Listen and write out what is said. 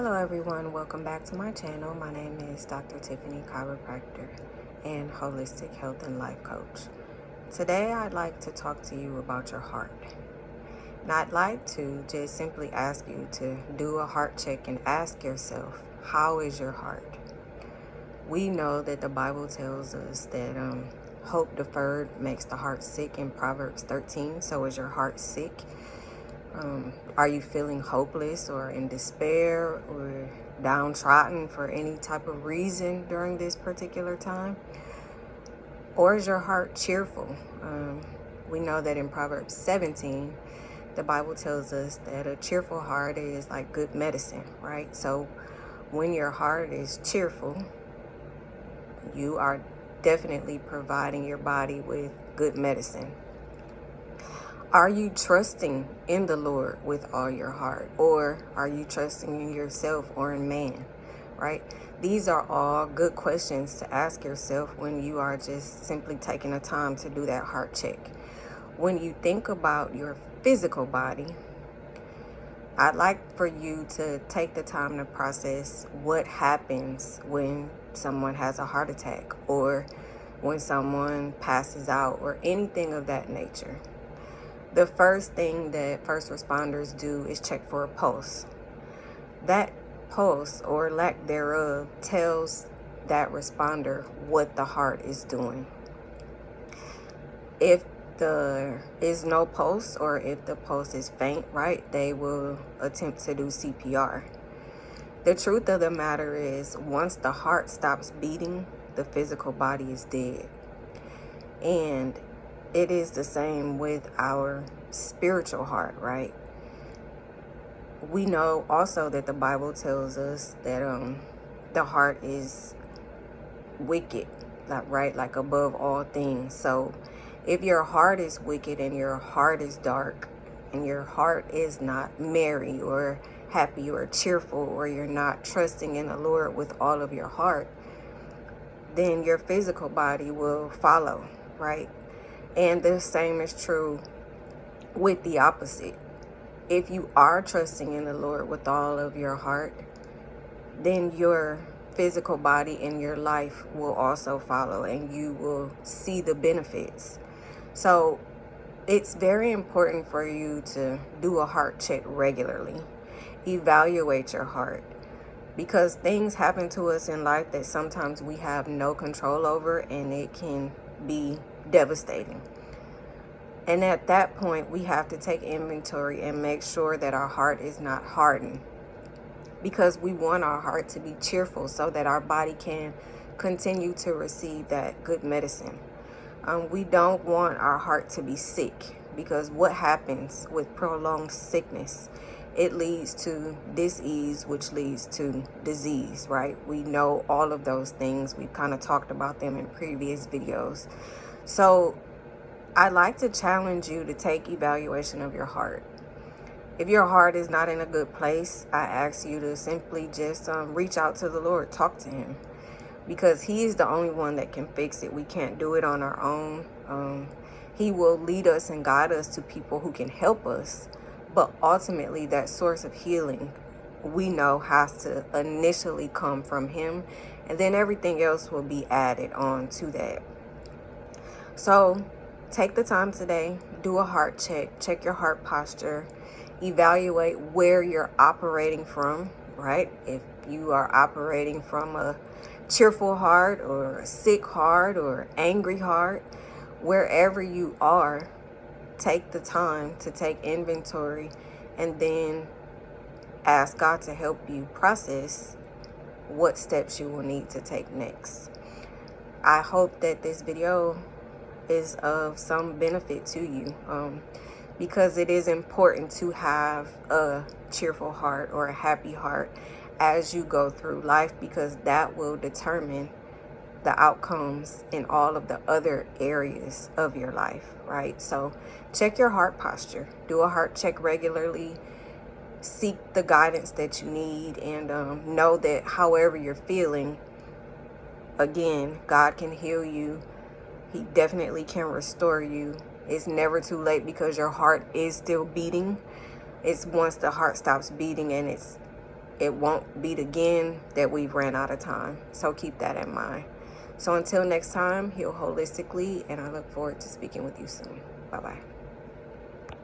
Hello everyone, welcome back to my channel. My name is Dr. Tiffany, chiropractor and holistic health and life coach. Today I'd like to talk to you about your heart. And I'd like to just simply ask you to do a heart check and ask yourself, how is your heart? We know that the Bible tells us that hope deferred makes the heart sick in Proverbs 13. So is your heart sick? Are you feeling hopeless or in despair or downtrodden for any type of reason during this particular time? Or is your heart cheerful? We know that in Proverbs 17, the Bible tells us that a cheerful heart is like good medicine, right? So when your heart is cheerful, you are definitely providing your body with good medicine. Are you trusting in the Lord with all your heart? Or are you trusting in yourself or in man, right? These are all good questions to ask yourself when you are just simply taking the time to do that heart check. When you think about your physical body, I'd like for you to take the time to process what happens when someone has a heart attack or when someone passes out or anything of that nature. The first thing that first responders do is check for a pulse. That pulse, or lack thereof, tells that responder what the heart is doing. If there is no pulse, or if the pulse is faint, right, they will attempt to do CPR. The truth of the matter is, once the heart stops beating, the physical body is dead. And it is the same with our spiritual heart, right? We know also that the Bible tells us that the heart is wicked, like above all things. So if your heart is wicked and your heart is dark and your heart is not merry or happy or cheerful, or you're not trusting in the Lord with all of your heart, then your physical body will follow, right? And the same is true with the opposite. If you are trusting in the Lord with all of your heart, then your physical body and your life will also follow, and you will see the benefits. So it's very important for you to do a heart check regularly. Evaluate your heart, because things happen to us in life that sometimes we have no control over, and it can be devastating. And at that point, we have to take inventory and make sure that our heart is not hardened, because we want our heart to be cheerful so that our body can continue to receive that good medicine. We don't want our heart to be sick, because what happens with prolonged sickness, it leads to dis-ease, which leads to disease, right? We know all of those things. We've kind of talked about them in previous videos. So I'd like to challenge you to take evaluation of your heart. If your heart is not in a good place, I ask you to simply just reach out to the Lord, talk to him, because he is the only one that can fix it. We can't do it on our own. He will lead us and guide us to people who can help us, but ultimately that source of healing, we know, has to initially come from him, and then everything else will be added on to that. So take the time today, do a heart check, check your heart posture, evaluate where you're operating from, right? If you are operating from a cheerful heart or a sick heart or angry heart, wherever you are, take the time to take inventory and then ask God to help you process what steps you will need to take next. I hope that this video is of some benefit to you, because it is important to have a cheerful heart or a happy heart as you go through life, because that will determine the outcomes in all of the other areas of your life, right? So check your heart posture, do a heart check regularly, seek the guidance that you need, and know that however you're feeling, again, God can heal you. He definitely can restore you. It's never too late, because your heart is still beating. It's once the heart stops beating and it's it won't beat again that we've ran out of time. So keep that in mind. So until next time, heal holistically, and I look forward to speaking with you soon. Bye-bye.